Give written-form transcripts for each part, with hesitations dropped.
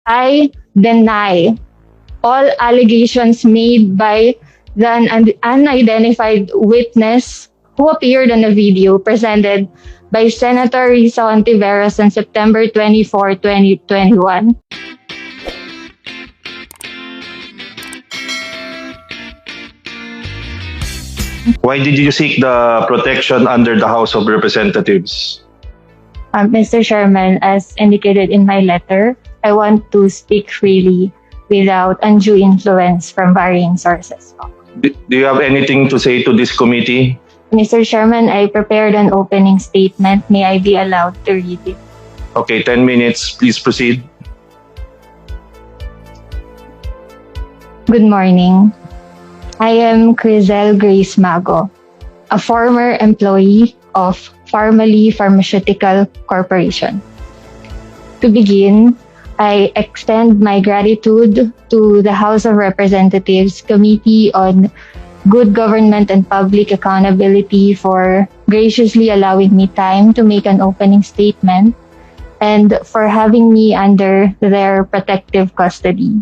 I deny all allegations made by the unidentified witness who appeared on a video presented by Senator Riza on September 24, 2021. Why did you seek the protection under the House of Representatives? Mr. Chairman, as indicated in my letter, I want to speak freely without undue influence from varying sources. Do you have anything to say to this committee? Mr. Chairman, I prepared an opening statement. May I be allowed to read it? Okay, 10 minutes. Please proceed. Good morning. I am Krizile Grace Mago, a former employee of Pharmally Pharmaceutical Corporation. To begin, I extend my gratitude to the House of Representatives Committee on Good Government and Public Accountability for graciously allowing me time to make an opening statement and for having me under their protective custody.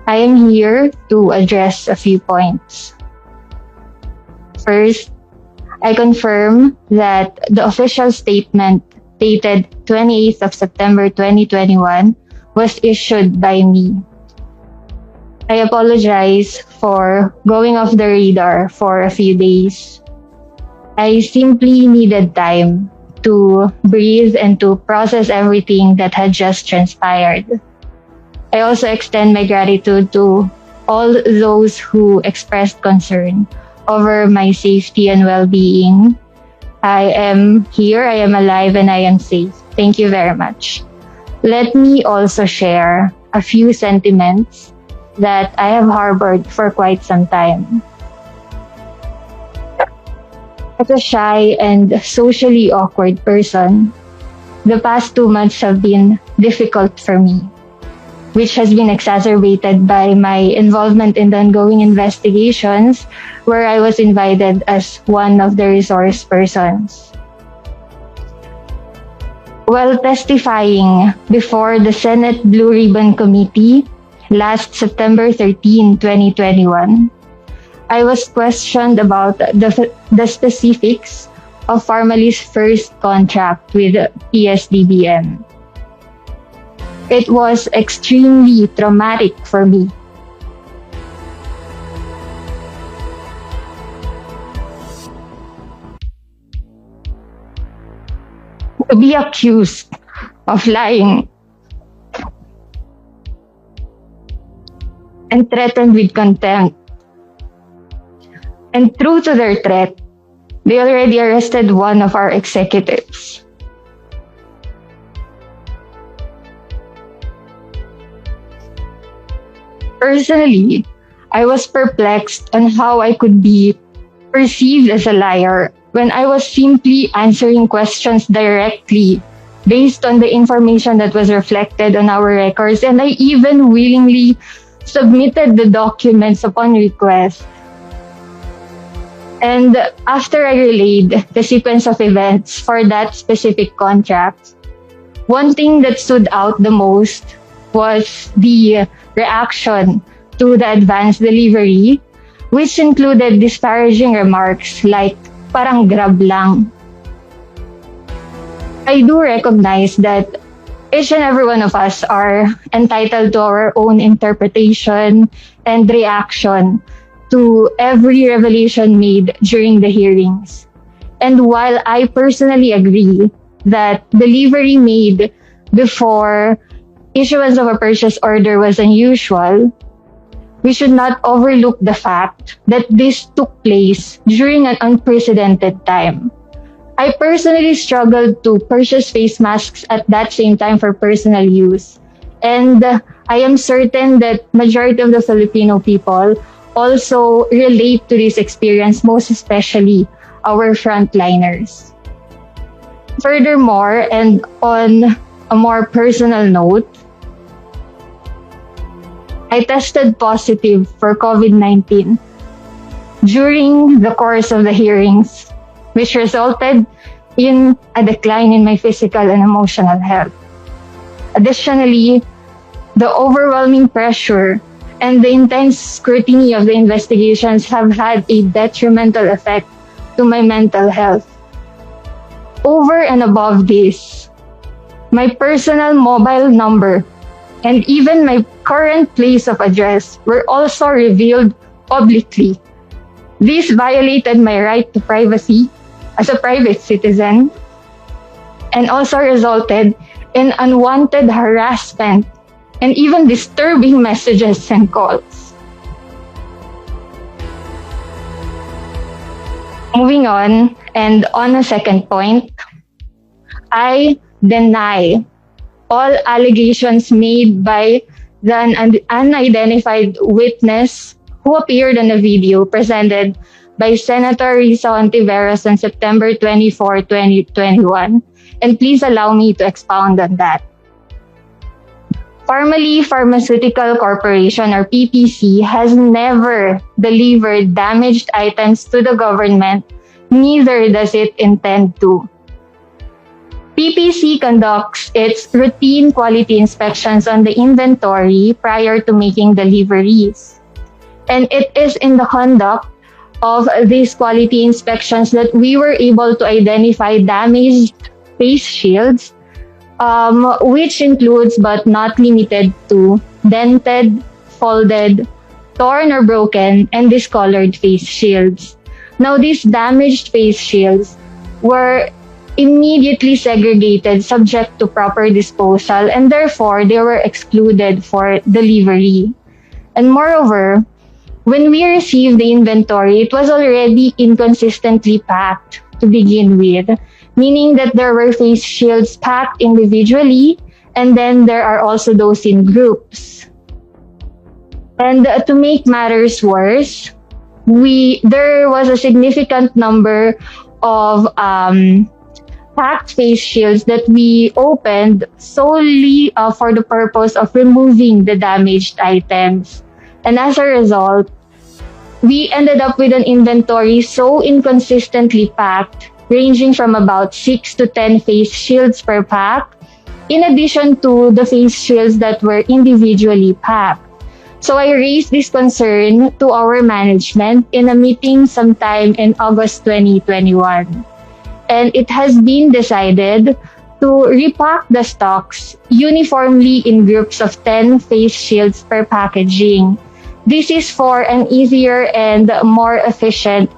I am here to address a few points. First, I confirm that the official statement dated 28th of September 2021 was issued by me. I apologize for going off the radar for a few days. I simply needed time to breathe and to process everything that had just transpired. I also extend my gratitude to all those who expressed concern over my safety and well-being. I am here, I am alive, and I am safe. Thank you very much. Let me also share a few sentiments that I have harbored for quite some time. As a shy and socially awkward person, the past 2 months have been difficult for me, which has been exacerbated by my involvement in the ongoing investigations where I was invited as one of the resource persons. While testifying before the Senate Blue Ribbon Committee last September 13, 2021, I was questioned about the specifics of Pharmally's first contract with PS-DBM. It was extremely traumatic for me. To be accused of lying and threatened with contempt. And true to their threat, they already arrested one of our executives. Personally, I was perplexed on how I could be perceived as a liar when I was simply answering questions directly based on the information that was reflected on our records, and I even willingly submitted the documents upon request. And after I relayed the sequence of events for that specific contract, one thing that stood out the most was the reaction to the advanced delivery, which included disparaging remarks like, parang grab lang. I do recognize that each and every one of us are entitled to our own interpretation and reaction to every revelation made during the hearings. And while I personally agree that delivery made before issuance of a purchase order was unusual, we should not overlook the fact that this took place during an unprecedented time. I personally struggled to purchase face masks at that same time for personal use. And I am certain that majority of the Filipino people also relate to this experience, most especially our frontliners. Furthermore, and on a more personal note, I tested positive for COVID-19 during the course of the hearings, which resulted in a decline in my physical and emotional health. Additionally, The overwhelming pressure and the intense scrutiny of the investigations have had a detrimental effect to my mental health. Over and above this, my personal mobile number and even my current place of address were also revealed publicly. This violated my right to privacy as a private citizen and also resulted in unwanted harassment and even disturbing messages and calls. Moving on, and on a second point, I deny all allegations made by the unidentified witness who appeared in a video presented by Senator Riza on September 24, 2021. And please allow me to expound on that. Pharmally Pharmaceutical Corporation, or PPC, has never delivered damaged items to the government, neither does it intend to. PPC conducts its routine quality inspections on the inventory prior to making deliveries. And it is in the conduct of these quality inspections that we were able to identify damaged face shields, which includes but not limited to dented, folded, torn or broken, and discolored face shields. Now, these damaged face shields were immediately segregated subject to proper disposal, and therefore they were excluded for delivery. And moreover, when we received the inventory, it was already inconsistently packed to begin with, meaning that there were face shields packed individually, and then there are also those in groups. And to make matters worse, there was a significant number of packed face shields that we opened solely for the purpose of removing the damaged items. And as a result, we ended up with an inventory so inconsistently packed, ranging from about 6 to 10 face shields per pack, in addition to the face shields that were individually packed. So I raised this concern to our management in a meeting sometime in August 2021. And it has been decided to repack the stocks uniformly in groups of 10 face shields per packaging. This is for an easier and more efficient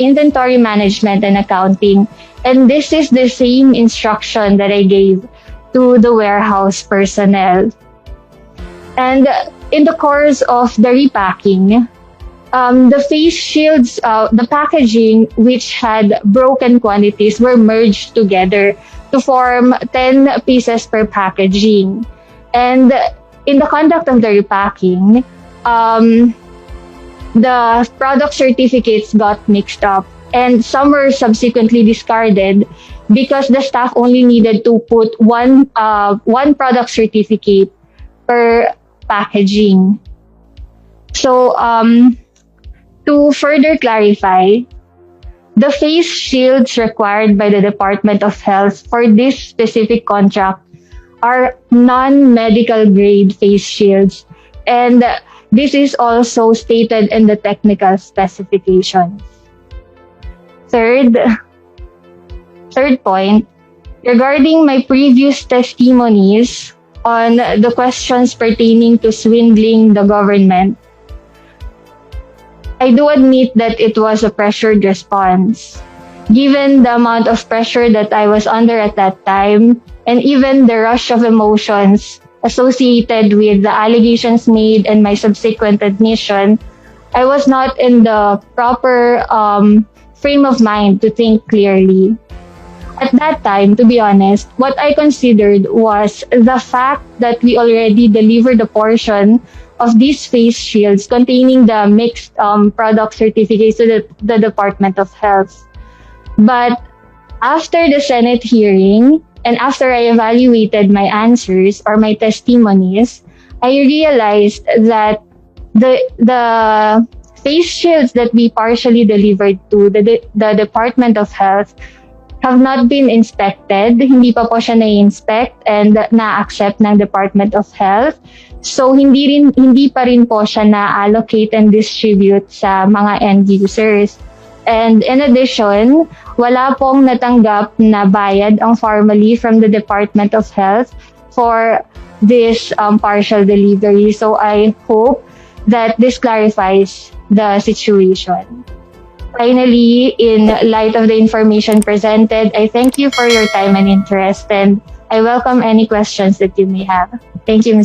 inventory management and accounting. And this is the same instruction that I gave to the warehouse personnel. And in the course of the repacking, the face shields, the packaging which had broken quantities were merged together to form 10 pieces per packaging. And in the conduct of the repacking, the product certificates got mixed up, and some were subsequently discarded because the staff only needed to put one product certificate per packaging. So, to further clarify, the face shields required by the Department of Health for this specific contract are non-medical grade face shields, and this is also stated in the technical specifications. Third point, regarding my previous testimonies on the questions pertaining to swindling the government, I do admit that it was a pressured response. Given the amount of pressure that I was under at that time, and even the rush of emotions associated with the allegations made and my subsequent admission, I was not in the proper frame of mind to think clearly. At that time, to be honest, what I considered was the fact that we already delivered a portion of these face shields containing the mixed product certificates to the Department of Health. But after the Senate hearing, and after I evaluated my answers or my testimonies, I realized that the face shields that we partially delivered to the Department of Health have not been inspected. Hindi pa po siya na-inspect and na-accept ng Department of Health. So hindi pa rin po siya na-allocate and distribute sa mga end users. And in addition, wala pong natanggap na bayad ang Pharmally from the Department of Health for this partial delivery. So I hope that this clarifies the situation. Finally, in light of the information presented, I thank you for your time and interest, and I welcome any questions that you may have. Thank you, Ms.